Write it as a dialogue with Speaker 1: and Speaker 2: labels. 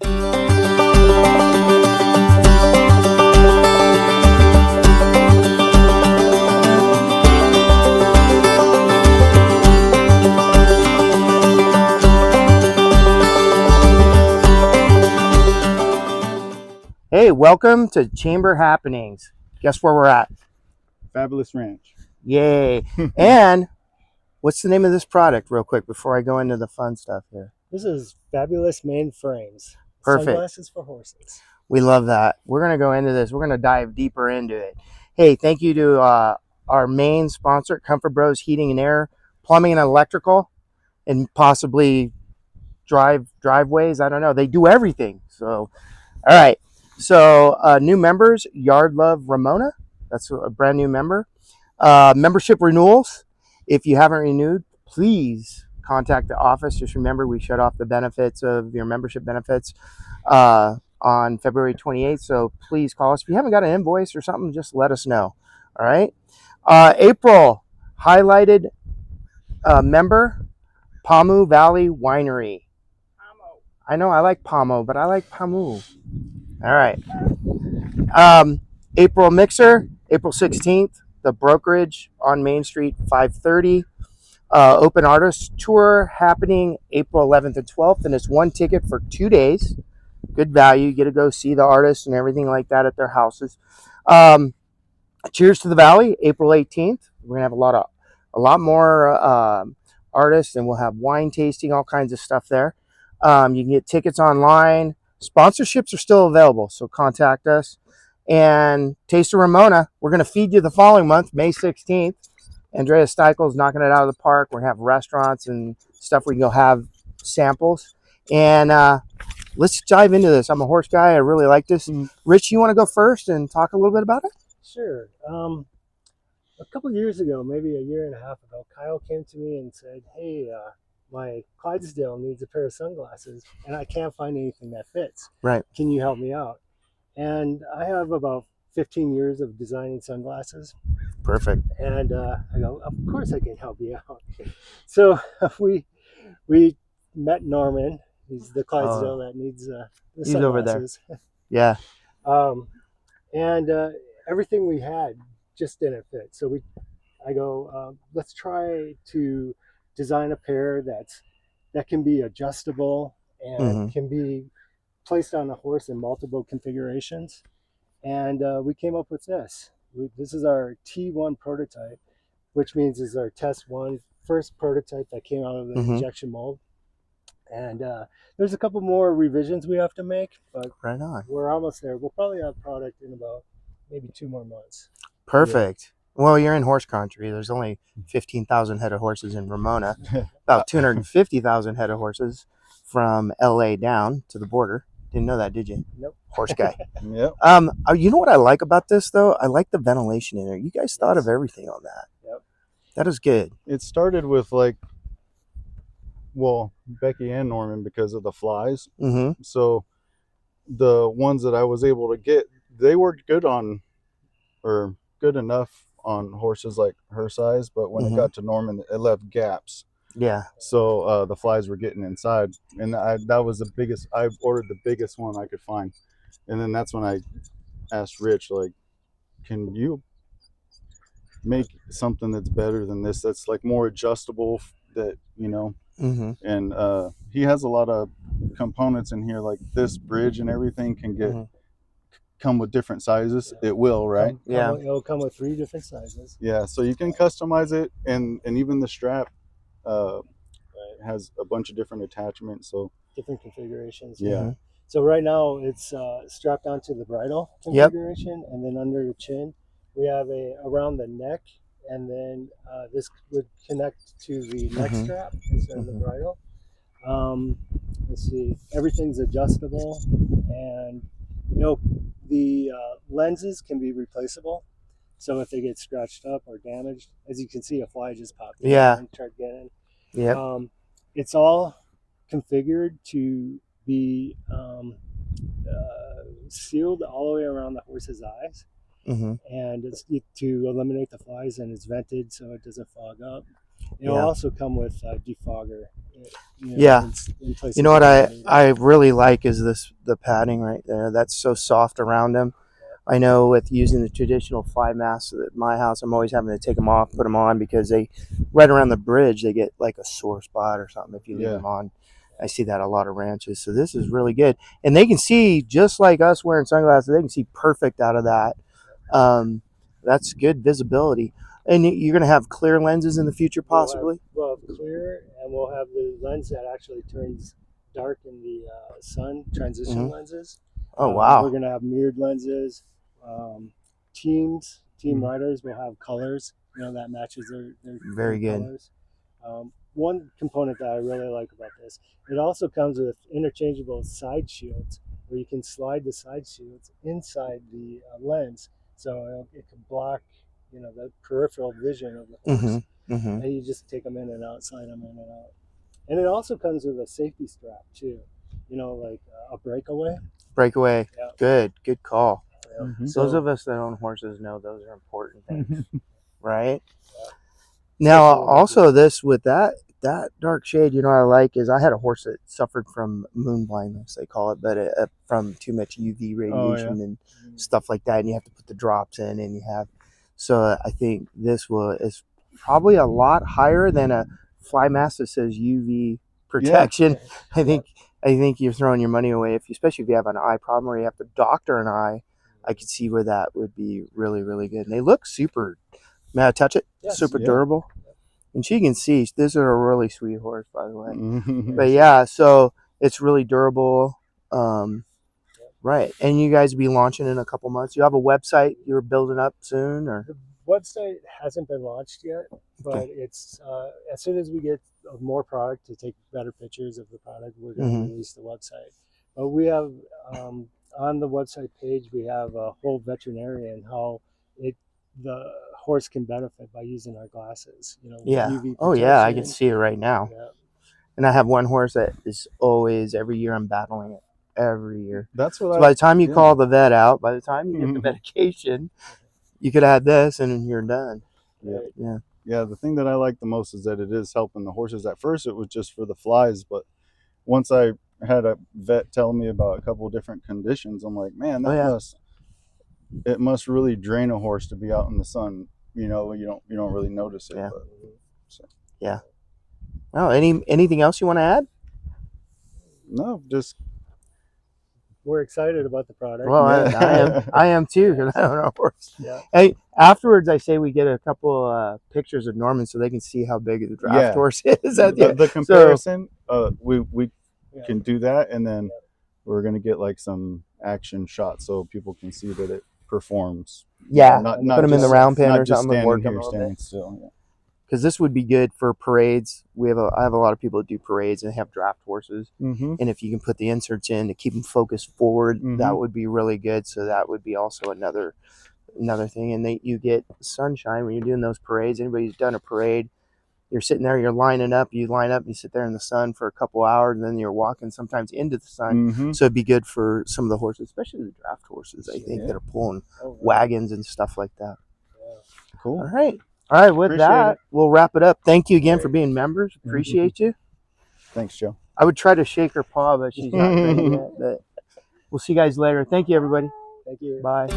Speaker 1: Hey, welcome to Chamber Happenings. Guess where we're at?
Speaker 2: Fabalus Ranch.
Speaker 1: Yay. And what's the name of this product real quick before I go into the fun stuff here?
Speaker 3: This is Fabalus Mane Frames.
Speaker 1: Perfect.
Speaker 3: Sunglasses for horses.
Speaker 1: We love that. We're going to go into this. We're going to dive deeper into it. Hey, thank you to our main sponsor, Comfort Bros Heating and Air, Plumbing and Electrical, and possibly driveways. I don't know. They do everything. So, all right. So new members, Yard Love Ramona. That's a brand new member. Membership renewals. If you haven't renewed, please contact the office. Just remember, we shut off the benefits of your membership benefits on February 28th. So please call us. If you haven't got an invoice or something, just let us know. All right. April, highlighted member, Pamu Valley Winery. I know I like Pomo, but I like Pamu. All right. April Mixer, April 16th, the brokerage on Main Street, 5:30. Open Artist Tour happening April 11th and 12th, and it's one ticket for 2 days. Good value. You get to go see the artists and everything like that at their houses. Cheers to the Valley, April 18th. We're gonna have a lot more artists, and we'll have wine tasting, all kinds of stuff there. You can get tickets online. Sponsorships are still available, so contact us. And Taste of Ramona, we're going to feed you the following month, May 16th. Andrea Steichel's knocking it out of the park. We're going to have restaurants and stuff where you can go have samples. And let's dive into this. I'm a horse guy. I really like this. Rich, you want to go first and talk a little bit about it?
Speaker 3: Sure. A couple years ago, maybe a year and a half ago, Kyle came to me and said, hey, my Clydesdale needs a pair of sunglasses and I can't find anything that fits.
Speaker 1: Right.
Speaker 3: Can you help me out? And I have about 15 years of designing sunglasses.
Speaker 1: Perfect.
Speaker 3: And I go, of course I can help you out. So we met Norman. He's the Clydesdale that needs the
Speaker 1: he's
Speaker 3: sunglasses.
Speaker 1: over there. Yeah.
Speaker 3: And everything we had just didn't fit. So I go, let's try to design a pair that can be adjustable and can be placed on a horse in multiple configurations. And we came up with this. This is our T1 prototype, which means is our test one, first prototype that came out of the injection mold. And there's a couple more revisions we have to make, but
Speaker 1: right on.
Speaker 3: We're almost there. We'll probably have product in about maybe 2 more months.
Speaker 1: Perfect. Yeah. Well, you're in horse country. There's only 15,000 head of horses in Ramona, about 250,000 head of horses from LA down to the border. Didn't know that, did you?
Speaker 3: Nope.
Speaker 1: Horse guy.
Speaker 2: Yep.
Speaker 1: You know what I like about this, though? I like the ventilation in there. You guys thought of everything on that.
Speaker 3: Yep.
Speaker 1: That is good.
Speaker 2: It started with Becky and Norman because of the flies. So the ones that I was able to get, they worked good on, or good enough on horses like her size, but when it got to Norman, it left gaps.
Speaker 1: Yeah.
Speaker 2: So the flies were getting inside, and that was the biggest. I ordered the biggest one I could find, and then that's when I asked Rich, like, can you make something that's better than this? That's like more adjustable. That and he has a lot of components in here, like this bridge and everything can get come with different sizes. It will, right?
Speaker 3: It'll come with 3 different sizes.
Speaker 2: Yeah, so you can customize it, and even the strap has a bunch of different attachments, so
Speaker 3: different configurations.
Speaker 2: Yeah.
Speaker 3: So right now it's strapped onto the bridle configuration, and then under the chin we have a around the neck, and then this would connect to the neck strap instead of the bridle. Let's see, everything's adjustable, and the lenses can be replaceable. So if they get scratched up or damaged, as you can see, a fly just popped in and tried getting.
Speaker 1: Yeah.
Speaker 3: It's all configured to be sealed all the way around the horse's eyes, and it's to eliminate the flies, and it's vented so it doesn't fog up. It'll also come with a defogger
Speaker 1: Yeah.
Speaker 3: in places.
Speaker 1: You know what
Speaker 3: where
Speaker 1: I really like is the padding right there. That's so soft around them. I know with using the traditional fly masks at my house, I'm always having to take them off, put them on because they, right around the bridge, they get like a sore spot or something if you leave
Speaker 2: Yeah.
Speaker 1: them on. I see that a lot of ranches. So this is really good. And they can see, just like us wearing sunglasses, they can see perfect out of that. That's good visibility. And you're going to have clear lenses in the future, possibly?
Speaker 3: We'll have clear, and we'll have the lens that actually turns dark in the sun, transition lenses.
Speaker 1: Oh, wow.
Speaker 3: We're going to have mirrored lenses. Team riders will have colors, that matches their
Speaker 1: Very good.
Speaker 3: colors. One component that I really like about this, it also comes with interchangeable side shields where you can slide the side shields inside the lens, so it can block, the peripheral vision of the horse. And you just take them in and out, slide them in and out. And it also comes with a safety strap too, like a breakaway.
Speaker 1: Breakaway. Yeah. Good call.
Speaker 3: Yeah.
Speaker 1: Those of us that own horses know those are important things, right? Now, also this with that dark shade, I like is I had a horse that suffered from moon blindness, they call it, but from too much UV radiation and stuff like that, and you have to put the drops in, and you have. So I think this is probably a lot higher than a fly mask that says UV protection. Yeah. I think you're throwing your money away, especially if you have an eye problem or you have to doctor an eye. I could see where that would be really, really good. And they look super. May I touch it? Yes. Super durable. And she can see. This is a really sweet horse, by the way. But yeah, so it's really durable. Right. And you guys will be launching in a couple months. You have a website you're building up soon, or?
Speaker 3: The website hasn't been launched yet, but it's as soon as we get more product to take better pictures of the product, we're going to release the website. But we have on the website page, we have a whole veterinarian, how the horse can benefit by using our glasses.
Speaker 1: Yeah.
Speaker 3: UV
Speaker 1: oh yeah, I can see it right now. Yeah. And I have one horse that is always, every year I'm battling it. Every year.
Speaker 2: That's what.
Speaker 1: So by the time you call the vet out, by the time you get the medication, you could add this and you're done.
Speaker 2: Yeah. The thing that I like the most is that it is helping the horses. At first, it was just for the flies, but once I had a vet tell me about a couple of different conditions, I'm like, man, it must really drain a horse to be out in the sun. You don't really notice it.
Speaker 1: Yeah.
Speaker 2: But,
Speaker 1: yeah. Oh, anything else you want to add?
Speaker 2: No, just.
Speaker 3: We're excited about the product.
Speaker 1: Well, I am too, because I don't know horse. Yeah. Hey, afterwards, I say we get a couple pictures of Norman so they can see how big the draft horse is.
Speaker 2: The comparison, we can do that, and then we're gonna get like some action shots so people can see that it performs.
Speaker 1: Yeah, not put them in the round pen or something.
Speaker 2: Standing still. Yeah.
Speaker 1: Because this would be good for parades. I have a lot of people that do parades and have draft horses, and if you can put the inserts in to keep them focused forward, that would be really good. So that would be also another thing. And you get sunshine when you're doing those parades. Anybody who's done a parade, you're sitting there, you're lining up, you sit there in the sun for a couple hours, and then you're walking sometimes into the sun. So it'd be good for some of the horses, especially the draft horses, I think, that are pulling wagons and stuff like that.
Speaker 3: Yeah.
Speaker 2: Cool.
Speaker 1: All right, with that, we'll wrap it up. Thank you again for being members. Appreciate you.
Speaker 2: Thanks, Joe.
Speaker 1: I would try to shake her paw, but she's not ready yet. But we'll see you guys later. Thank you, everybody.
Speaker 3: Thank you.
Speaker 1: Bye.